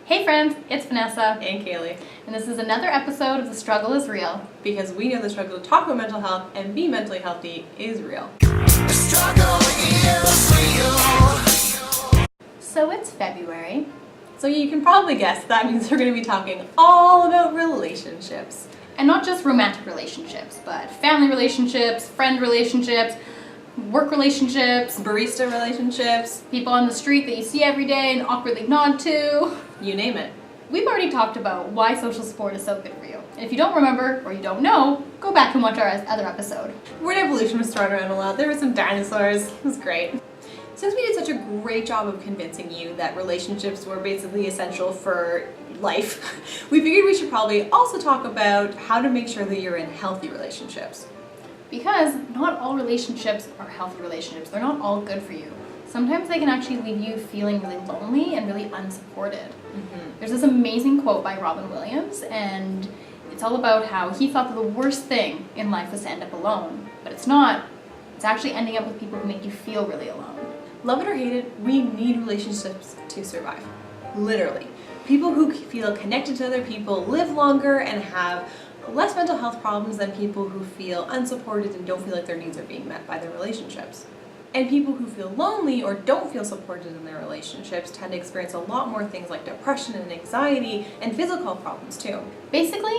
Hey friends, it's Vanessa. And Kaylee. And this is another episode of The Struggle is Real. Because we know the struggle to talk about mental health and be mentally healthy is real. The struggle is real. So it's February. So you can probably guess that means we're going to be talking all about relationships. And not just romantic relationships, but family relationships, friend relationships, work relationships, Barista relationships. people on the street that you see every day and awkwardly nod to. You name it. We've already talked about why social support is so good for you. And if you don't remember or you don't know, go back and watch our other episode. Word evolution was thrown around a lot. There were some dinosaurs. It was great. Since we did such a great job of convincing you that relationships were basically essential for life, we figured we should probably also talk about how to make sure that you're in healthy relationships. Because not all relationships are healthy relationships. They're not all good for you. Sometimes they can actually leave you feeling really lonely and really unsupported. There's this amazing quote by Robin Williams, and it's all about how he thought that the worst thing in life was to end up alone. But it's not. It's actually ending up with people who make you feel really alone. Love it or hate it, we need relationships to survive. Literally. People who feel connected to other people live longer and have less mental health problems than people who feel unsupported and don't feel like their needs are being met by their relationships. And people who feel lonely or don't feel supported in their relationships tend to experience a lot more things like depression and anxiety and physical problems too. Basically,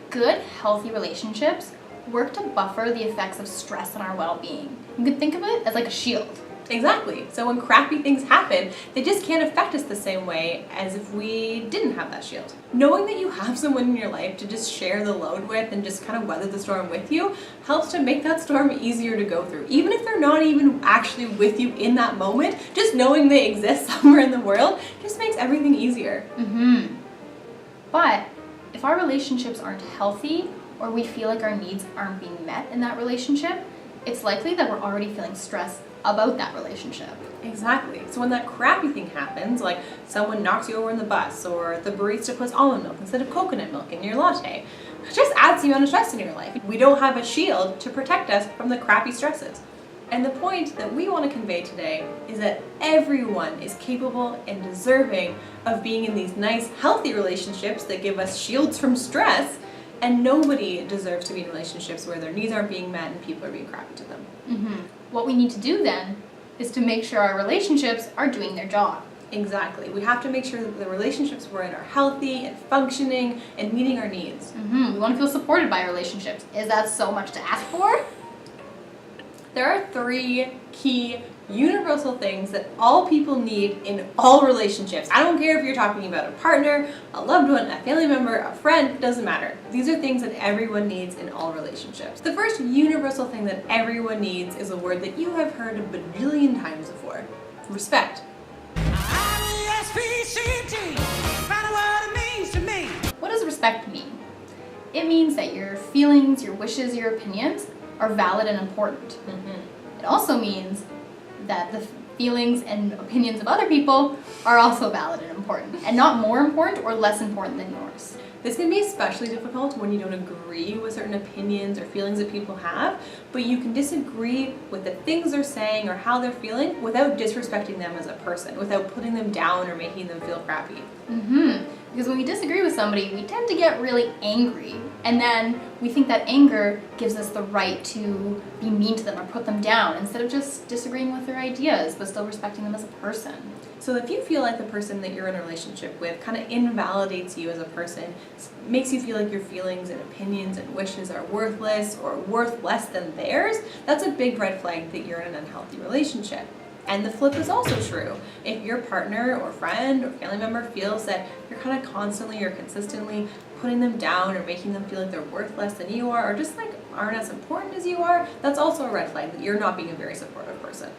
good, healthy relationships work to buffer the effects of stress on our well-being. You can think of it as like a shield. Exactly. So when crappy things happen, they just can't affect us the same way as if we didn't have that shield. Knowing that you have someone in your life to just share the load with and just kind of weather the storm with you helps to make that storm easier to go through. Even if they're not even actually with you in that moment, just knowing they exist somewhere in the world just makes everything easier. But if our relationships aren't healthy or we feel like our needs aren't being met in that relationship, it's likely that we're already feeling stressed about that relationship. Exactly. So when that crappy thing happens, like someone knocks you over in the bus or the barista puts almond milk instead of coconut milk in your latte, it just adds the amount of stress in your life. We don't have a shield to protect us from the crappy stresses. And the point that we want to convey today is that everyone is capable and deserving of being in these nice, healthy relationships that give us shields from stress, and nobody deserves to be in relationships where their needs aren't being met and people are being crappy to them. What we need to do then is to make sure our relationships are doing their job. Exactly. We have to make sure that the relationships we're in are healthy and functioning and meeting our needs. We want to feel supported by our relationships. Is that so much to ask for? There are 3 key universal things that all people need in all relationships. I don't care if you're talking about a partner, a loved one, a family member, a friend, doesn't matter. These are things that everyone needs in all relationships. The first universal thing that everyone needs is a word that you have heard a bajillion times before. Respect. What does respect mean? It means that your feelings, your wishes, your opinions are valid and important. It also means that the feelings and opinions of other people are also valid and important, and not more important or less important than yours. This can be especially difficult when you don't agree with certain opinions or feelings that people have, but you can disagree with the things they're saying or how they're feeling without disrespecting them as a person, without putting them down or making them feel crappy. Because when we disagree with somebody, we tend to get really angry, and then we think that anger gives us the right to be mean to them or put them down, instead of just disagreeing with their ideas, but still respecting them as a person. So if you feel like the person that you're in a relationship with kind of invalidates you as a person, makes you feel like your feelings and opinions and wishes are worthless or worth less than theirs, that's a big red flag that you're in an unhealthy relationship. And the flip is also true. If your partner or friend or family member feels that you're kind of constantly or consistently putting them down or making them feel like they're worth less than you are, or just like aren't as important as you are, that's also a red flag that you're not being a very supportive person.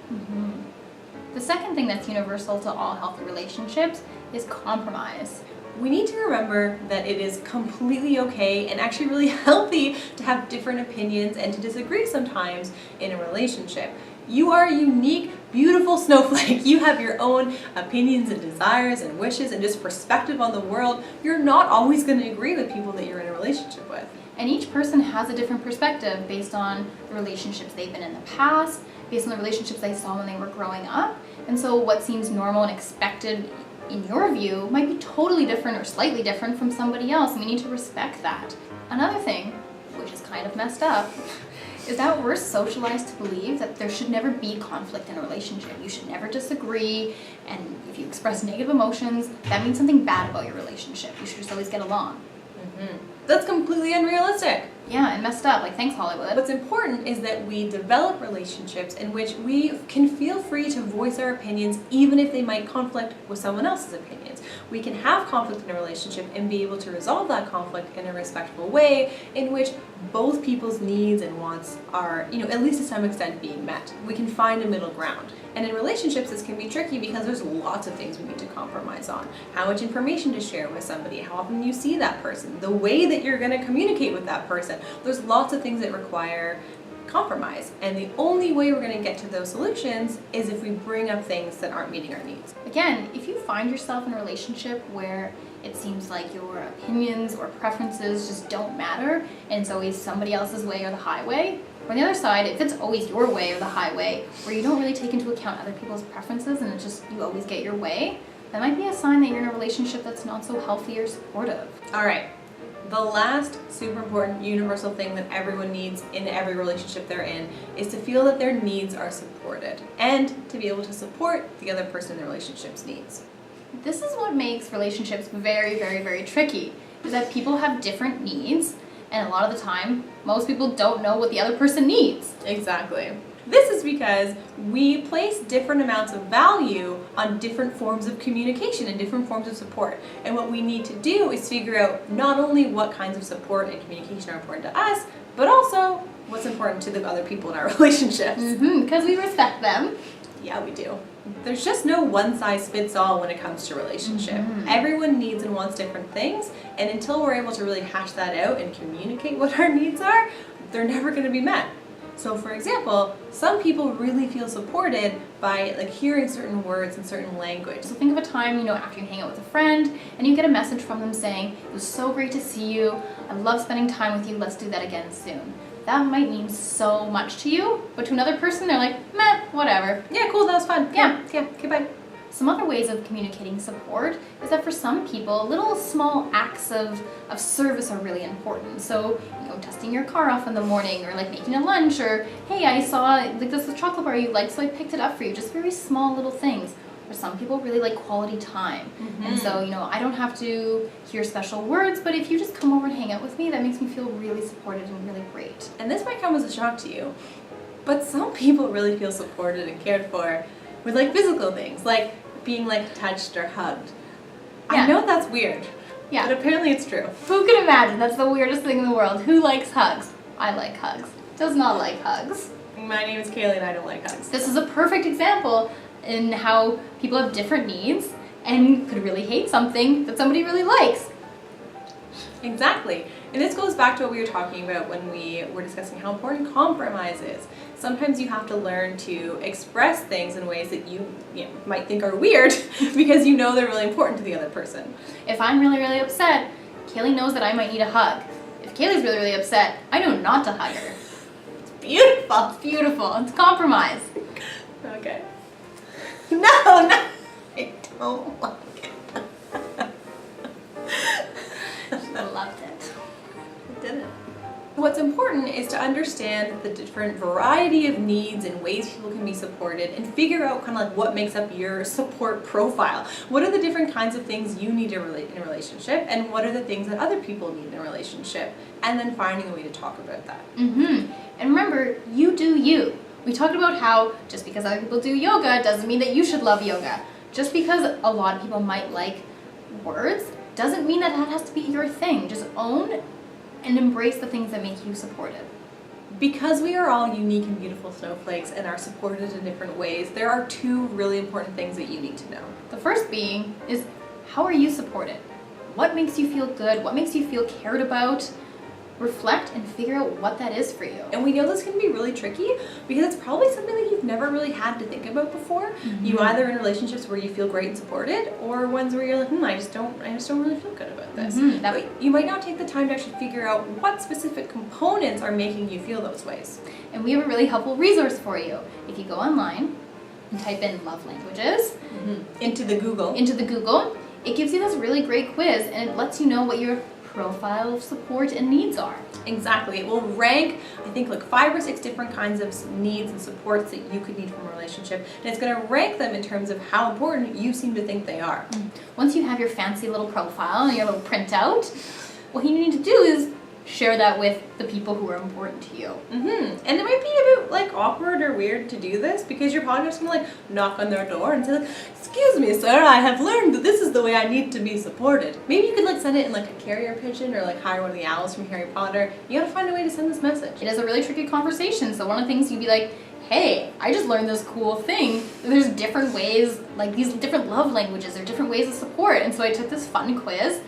The second thing that's universal to all healthy relationships is compromise. We need to remember that it is completely okay and actually really healthy to have different opinions and to disagree sometimes in a relationship. You are a unique, beautiful snowflake. You have your own opinions and desires and wishes and just perspective on the world. You're not always going to agree with people that you're in a relationship with. And each person has a different perspective based on the relationships they've been in the past, based on the relationships they saw when they were growing up. And so what seems normal and expected in your view, might be totally different or slightly different from somebody else, and we need to respect that. Another thing, which is kind of messed up, is that we're socialized to believe that there should never be conflict in a relationship. You should never disagree, and if you express negative emotions, that means something bad about your relationship. You should just always get along. That's completely unrealistic. Yeah, and messed up. Like, thanks, Hollywood. What's important is that we develop relationships in which we can feel free to voice our opinions even if they might conflict with someone else's opinions. We can have conflict in a relationship and be able to resolve that conflict in a respectful way in which both people's needs and wants are, at least to some extent being met. We can find a middle ground. And in relationships, this can be tricky because there's lots of things we need to compromise on. How much information to share with somebody, how often you see that person, the way that you're going to communicate with that person. There's lots of things that require compromise. And the only way we're going to get to those solutions is if we bring up things that aren't meeting our needs. Again, if you find yourself in a relationship where it seems like your opinions or preferences just don't matter, and it's always somebody else's way or the highway, or on the other side, if it's always your way or the highway, where you don't really take into account other people's preferences and it's just you always get your way, that might be a sign that you're in a relationship that's not so healthy or supportive. All right. The last super important universal thing that everyone needs in every relationship they're in is to feel that their needs are supported and to be able to support the other person in the relationship's needs. This is what makes relationships very, very, very tricky, is that people have different needs, and a lot of the time, most people don't know what the other person needs. Exactly. This is because we place different amounts of value on different forms of communication and different forms of support. And what we need to do is figure out not only what kinds of support and communication are important to us, but also what's important to the other people in our relationships. Because we respect them. Yeah, we do. There's just no one-size-fits-all when it comes to relationship. Everyone needs and wants different things, and until we're able to really hash that out and communicate what our needs are, they're never going to be met. So for example, some people really feel supported by hearing certain words and certain language. So think of a time, after you hang out with a friend and you get a message from them saying, "It was so great to see you. I love spending time with you. Let's do that again soon." That might mean so much to you, but to another person, they're like, "Meh, whatever." Yeah, cool, that was fun. Yeah. Okay, bye. Some other ways of communicating support is that for some people, little small acts of service are really important. So, dusting your car off in the morning, or making a lunch, or hey, I saw this chocolate bar you liked, so I picked it up for you. Just very small little things. Or some people really like quality time. And so, I don't have to hear special words, but if you just come over and hang out with me, that makes me feel really supported and really great. And this might come as a shock to you, but some people really feel supported and cared for with physical things, like being touched or hugged. Yeah. I know that's weird, Yeah. but apparently it's true. Who can imagine? That's the weirdest thing in the world. Who likes hugs? I like hugs. Does not like hugs. My name is Kaylee and I don't like hugs. This is a perfect example in how people have different needs and could really hate something that somebody really likes. Exactly. And this goes back to what we were talking about when we were discussing how important compromise is. Sometimes you have to learn to express things in ways that you might think are weird because they're really important to the other person. If I'm really, really upset, Kaylee knows that I might need a hug. If Kaylee's really, really upset, I know not to hug her. It's beautiful. It's beautiful. It's compromise. Okay. No, I don't like it. I loved it. I didn't. What's important is to understand the different variety of needs and ways people can be supported and figure out what makes up your support profile. What are the different kinds of things you need to relate in a relationship, and what are the things that other people need in a relationship, and then finding a way to talk about that. And remember, you do you. We talked about how just because other people do yoga doesn't mean that you should love yoga. Just because a lot of people might like words doesn't mean that has to be your thing. Just own and embrace the things that make you supported. Because we are all unique and beautiful snowflakes and are supported in different ways, there are two really important things that you need to know. The first being is, how are you supported? What makes you feel good? What makes you feel cared about? Reflect and figure out what that is for you. And we know this can be really tricky because it's probably something that you've never really had to think about before. You either in relationships where you feel great and supported, or ones where you're like, I just don't really feel good about this. But you might not take the time to actually figure out what specific components are making you feel those ways. And we have a really helpful resource for you. If you go online, and type in love languages Into the Google. it gives you this really great quiz and it lets you know what your profile of support and needs are. Exactly. It will rank, I think, like 5 or 6 different kinds of needs and supports that you could need from a relationship. And it's going to rank them in terms of how important you seem to think they are. Once you have your fancy little profile and your little printout, what you need to do is share that with the people who are important to you. And it might be a bit like awkward or weird to do this because you're probably just gonna like knock on their door and say like, "Excuse me, sir, I have learned that this is the way I need to be supported." Maybe you could like send it in like a carrier pigeon or like hire one of the owls from Harry Potter. You gotta find a way to send this message. It is a really tricky conversation, so one of the things you'd be like, hey, I just learned this cool thing. There's different ways, like these different love languages, there are different ways of support. And so I took this fun quiz.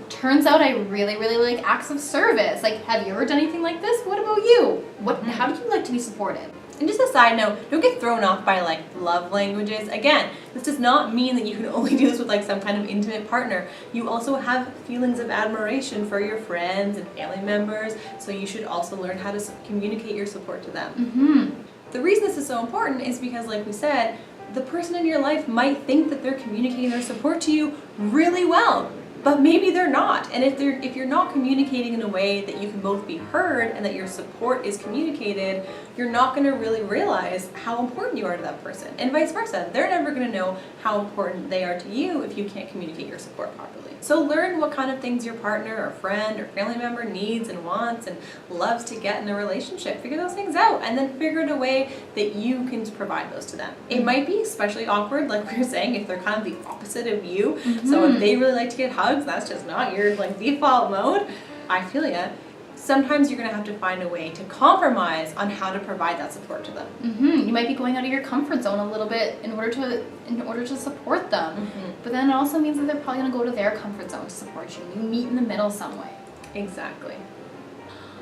Turns out I really, really like acts of service. Like, have you ever done anything like this? What about you? How do you like to be supported? And just a side note, don't get thrown off by like love languages. Again, this does not mean that you can only do this with like some kind of intimate partner. You also have feelings of admiration for your friends and family members, so you should also learn how to communicate your support to them. The reason this is so important is because, like we said, the person in your life might think that they're communicating their support to you really well, but maybe they're not. And if you're not communicating in a way that you can both be heard and that your support is communicated, you're not going to really realize how important you are to that person. And vice versa. They're never going to know how important they are to you if you can't communicate your support properly. So learn what kind of things your partner or friend or family member needs and wants and loves to get in a relationship. Figure those things out and then figure out a way that you can provide those to them. It might be especially awkward, like we were saying, if they're kind of the opposite of you. So if they really like to get hugs, that's just not your like default mode. I feel ya. Sometimes you're going to have to find a way to compromise on how to provide that support to them. You might be going out of your comfort zone a little bit in order to support them. But then it also means that they're probably going to go to their comfort zone to support you. You meet in the middle some way. Exactly.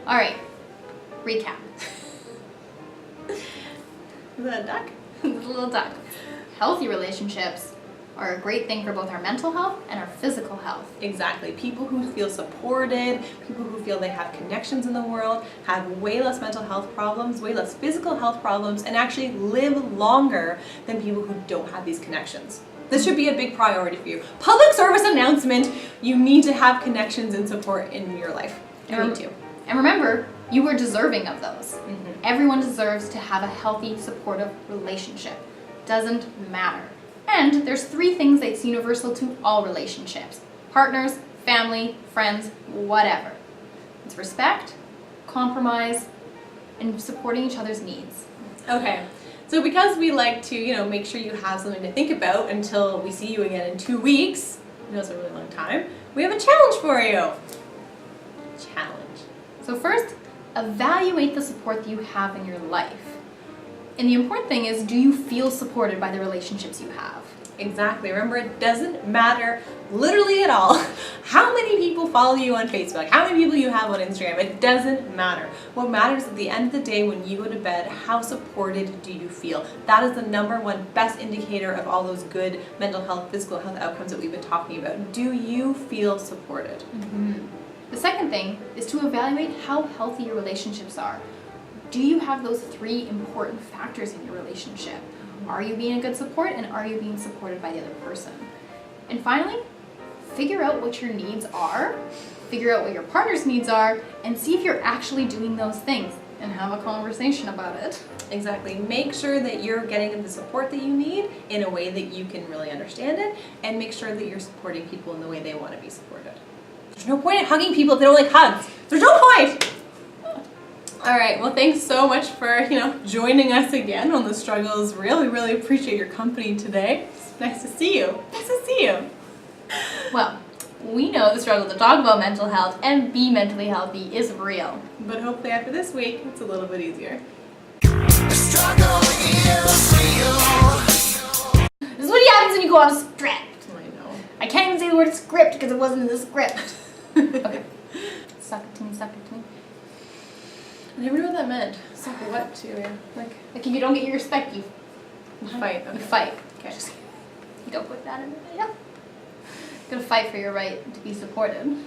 All right. Recap. Is that a duck? The little duck. Healthy relationships are a great thing for both our mental health and our physical health. Exactly. People who feel supported, people who feel they have connections in the world, have way less mental health problems, way less physical health problems, and actually live longer than people who don't have these connections. This should be a big priority for you. Public service announcement, you need to have connections and support in your life. You need to. And remember, you are deserving of those. Everyone deserves to have a healthy, supportive relationship. Doesn't matter. And there's 3 things that's universal to all relationships. Partners, family, friends, whatever. It's respect, compromise, and supporting each other's needs. Okay. So because we like to, make sure you have something to think about until we see you again in 2 weeks, I know it's a really long time, we have a challenge for you. Challenge. So first, evaluate the support that you have in your life. And the important thing is, do you feel supported by the relationships you have? Exactly. Remember, it doesn't matter literally at all how many people follow you on Facebook, how many people you have on Instagram. It doesn't matter. What matters at the end of the day when you go to bed, how supported do you feel? That is the #1 best indicator of all those good mental health, physical health outcomes that we've been talking about. Do you feel supported? The second thing is to evaluate how healthy your relationships are. Do you have those 3 important factors in your relationship? Are you being a good support, and are you being supported by the other person? And finally, figure out what your needs are, figure out what your partner's needs are, and see if you're actually doing those things, and have a conversation about it. Exactly. Make sure that you're getting the support that you need in a way that you can really understand it, and make sure that you're supporting people in the way they want to be supported. There's no point in hugging people if they don't like hugs. There's no point! All right, well, thanks so much for, joining us again on The Struggle is Real. We really appreciate your company today. It's nice to see you. Nice to see you. Well, we know the struggle to talk about mental health and be mentally healthy is real. But hopefully after this week, it's a little bit easier. The struggle is real. This is what happens when you go on a script. I know. I can't even say the word script because it wasn't in the script. Okay. Suck it to me, suck it to me. I never knew what that meant. Suck what to? Like if you don't get your respect, you fight. Okay. You fight. Okay. You don't put that in there. Yeah. Gonna fight for your right to be supported.